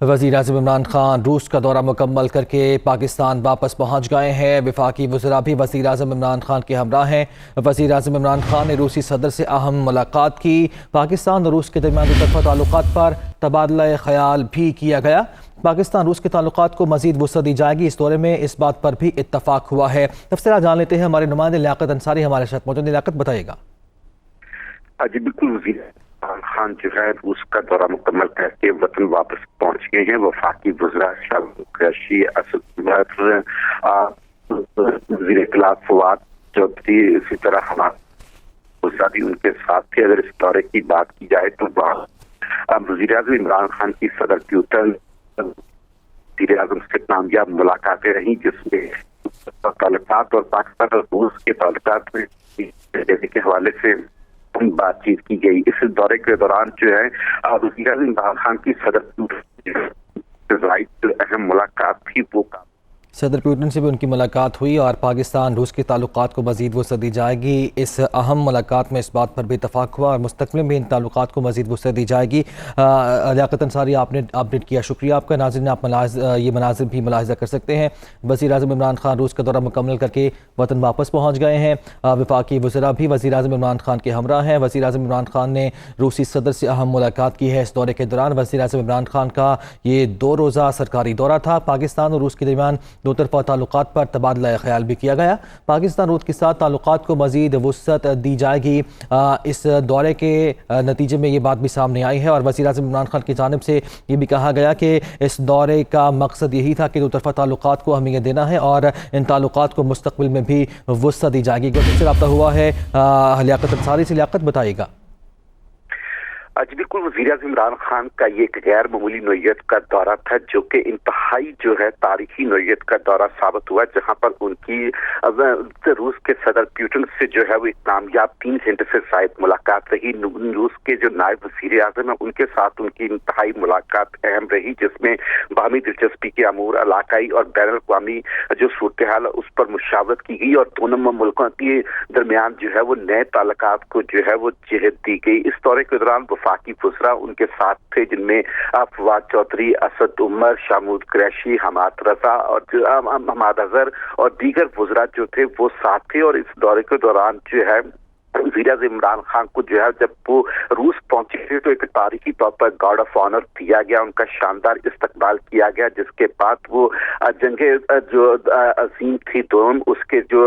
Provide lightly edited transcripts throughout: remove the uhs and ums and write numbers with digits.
वज़ीर-ए-आज़म इमरान खान रूस का दौरा मुकम्मल करके पाकिस्तान वापस पहुँच गए हैं। वफाकी वज़रा भी वज़ीर-ए-आज़म इमरान खान के हमरा हैं। वज़ीर-ए-आज़म इमरान खान ने रूसी सदर से अहम मुलाकात की। पाकिस्तान और रूस के दरमियान दुतरफ़ा ताल्लुकात पर तबादला ख़याल भी किया गया। पाकिस्तान रूस के ताल्लुकात को मज़ीद वुसअत दी जाएगी, इस दौरे में इस बात पर भी इत्तफ़ाक़ हुआ है। तफ़सीलात जान लेते हैं, हमारे नुमाइंदे लियाकत अंसारी हमारे साथ मौजूद। लियाकत, बताइएगा। जी बिल्कुल, वज़ीर इमरान खान जो है रूस का दौरा मुकम्मल करके वतन वापस पहुंच गए हैं। वफाकी वज़रा शाहमूद कुरैशी, असद उमर, वज़ीर इत्तला फवाद चौधरी, इसी तरह हमारे वज़रा भी उनके साथ थे। अगर इस दौरे की बात की जाए तो वज़ीर-ए-आज़म इमरान खान की सदर प्यूटन वज़ीर-ए-आज़म से नामयाब मुलाकातें रहीं, जिसमें ताल्लुकात और पाकिस्तान और रूस के ताल्लुकात में के हवाले से बातचीत की गई। इस दौरे के दौरान जो है वज़ीर-ए-आज़म इमरान खान की सदर अहम मुलाकात थी, वो सदर पुतिन से भी उनकी मुलाकात हुई और पाकिस्तान रूस के ताल्लुकात को मज़ीद वुसअत दी जाएगी। इस अहम मुलाकात में इस बात पर भी इत्तफ़ाक़ हुआ और मुस्तक़बिल में इन ताल्लुकात को मज़ीद वुसअत दी जाएगी। लियाकत अंसारी, आपने अपडेट किया, शुक्रिया आपका। नाज़रीन, आप ये मनाज़िर भी मुलाहिज़ा कर सकते हैं। वज़ीर-ए-आज़म इमरान खान रूस का दौरा मुकम्मल करके वतन वापस पहुँच गए हैं। वफाकी वज़रा भी वज़ीर-ए-आज़म इमरान खान के हमरा हैं। वज़ीर-ए-आज़म इमरान खान ने रूसी सदर से अहम मुलाकात की है। इस दौरे के दौरान वज़ीर-ए-आज़म इमरान खान का ये 2 रोज़ा सरकारी दौरा था। पाकिस्तान और रूस के दरमियान दो तरफ़ा ताल्लुकात पर तबादला ख़याल भी किया गया। पाकिस्तान रूस के साथ ताल्लुकात को मज़ीद वुसअत दी जाएगी। इस दौरे के नतीजे में ये बात भी सामने आई है और वज़ीर-ए-आज़म इमरान खान की जानिब से ये भी कहा गया कि इस दौरे का मकसद यही था कि दो तरफ़ा ताल्लुकात को अहमियत देना है और इन ताल्लुकात को मुस्तक़बिल में भी वुसअत दी जाएगी। से रब्ता हुआ है लियाकत अंसारी से। लियाकत, बताइएगा। जी बिल्कुल, वज़ीर-ए-आज़म इमरान खान का ये एक गैर मामूली नौइयत का दौरा था, जो कि इंतहाई जो है तारीखी नौइयत का दौरा साबित हुआ, जहां पर उनकी रूस के सदर पुतिन से जो है वो एक नामयाब 3 घंटे से शायद मुलाकात रही। रूस के जो नायब वज़ीर-ए-आज़म है उनके साथ उनकी इंतहाई मुलाकात अहम रही, जिसमें बाहमी दिलचस्पी के अमूर, इलाकाई और बैनुल अक़वामी जो सूरत हाल उस पर मुशावरत की गई और दोनों मुल्कों के दरमियान जो है वो नए ताल्लुकात को जो है वो जहत दी गई। इस दौरे के दौरान वफाकी वज़रा उनके साथ थे, जिनमें फवाद चौधरी, असद उमर, शाहमूद कुरैशी, हमाद रजा और हमाद अज़हर और दीगर वज़रा जो थे वो साथ थे। और इस दौरे के दौरान जो है वज़ीर-ए-आज़म इमरान खान को जो है जब वो रूस पहुंचे थे तो एक तारीखी तौर पर गार्ड ऑफ ऑनर दिया गया, उनका शानदार इस्तकबाल किया गया, जिसके बाद वो जंगे जो अजीम थी दोनों उसके जो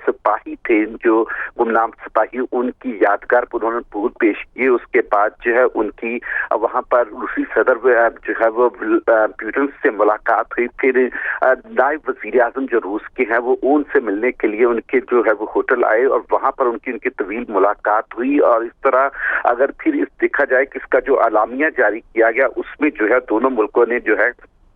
सिपाही थे, जो गुमनाम सिपाही, उनकी यादगार पर उन्होंने फूल पेश किए। उसके बाद जो है उनकी वहां पर रूसी सदर जो है वो पुतिन से मुलाकात हुई। फिर नायब वज़ीर-ए-आज़म जो रूस के हैं वो उनसे मिलने के लिए उनके जो है वो होटल आए और वहां पर उनकी तवील मुलाकात हुई। और इस तरह अगर फिर इस देखा जाए कि इसका जो अलामिया जारी किया गया उसमें जो है दोनों मुल्कों ने जो है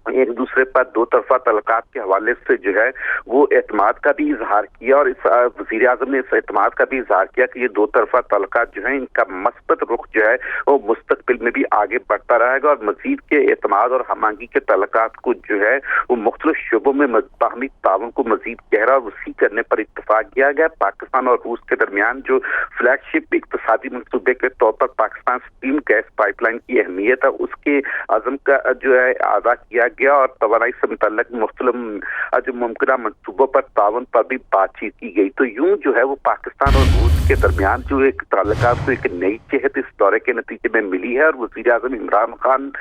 एक दूसरे पर दो तरफा तल्लुकात के हवाले से जो है वो एतमाद का भी इजहार किया। और इस वज़ीर-ए-आज़म ने इस एतमाद का भी इजहार किया कि ये दो तरफा तल्लुकात जो है इनका मस्बत रुख जो है वो मुस्तक़बिल में भी आगे बढ़ता रहेगा और मजीद के एतमाद और हमआहंगी के तल्लुकात को जो है वो मुख्तलिफ शोबों में बाहमी ताउन को मजीद गहरा और वसी करने पर इत्तफाक किया गया। पाकिस्तान और रूस के दरमियान जो फ्लैगशिप इक़्तिसादी मनसूबे के तौर पर पाकिस्तान स्ट्रीम गैस पाइपलाइन की अहमियत है उसके अज़म का जो है अदा किया गया और तवानाई से मुतल्लिक़ मुख्तलिफ जो मुमकिन मनसूबों पर ताउन पर भी बातचीत की गई। तो यूं जो है वो पाकिस्तान और रूस के दरमियान जो एक ताल्लुकात को एक नई चेहत इस दौरे के नतीजे में मिली है। और वज़ीर-ए-आज़म इमरान खान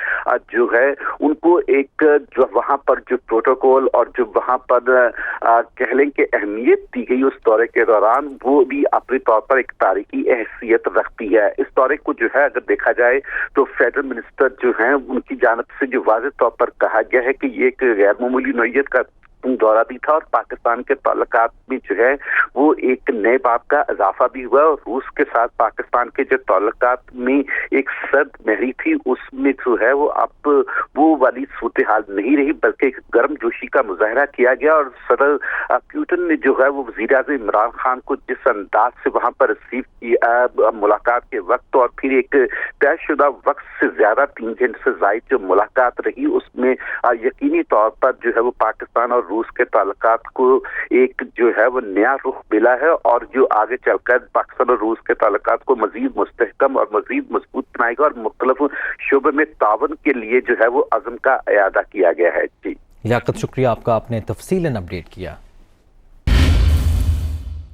जो है उनको एक जो वहाँ पर जो प्रोटोकॉल और जो वहाँ पर कह लें कि अहमियत दी गई उस दौरे के दौरान, वो भी अपने तौर पर एक तारीखी हैसियत रखती है। इस दौरे को जो है अगर देखा जाए तो फेडरल मिनिस्टर जो हैं उनकी जानिब से जो वाज़ेह तौर पर कहा गया है कि ये एक गैर मामूली नौइयत का दौरा भी था और पाकिस्तान के ताल्लुकात में जो है वो एक नए बाब का इजाफा भी हुआ। और रूस के साथ पाकिस्तान के जो ताल्लुकात में एक सर्द महरी थी उसमें जो है वो अब वो वाली सूरत हाल नहीं रही, बल्कि एक गर्म जोशी का मुजाहरा किया गया। और सदर पुतिन ने जो है वो वज़ीर-ए-आज़म इमरान खान को जिस अंदाज से वहां पर रिसीव किया मुलाकात के वक्त और फिर एक तयशुदा वक्त से ज्यादा 3 घंटे से जायद जो मुलाकात रही उसमें यकीनी तौर पर जो है वो पाकिस्तान और روس کے تعلقات کو ایک جو ہے وہ نیا رخ ملا ہے اور جو آگے چل کر پاکستان اور روس کے تعلقات کو مزید مستحکم اور مزید مضبوط بنائے گا اور مختلف شعبے میں تعاون کے لیے جو ہے وہ عزم کا اعادہ کیا گیا ہے۔ جی لیاقت، شکریہ آپ کا، آپ نے تفصیلاً اپڈیٹ کیا۔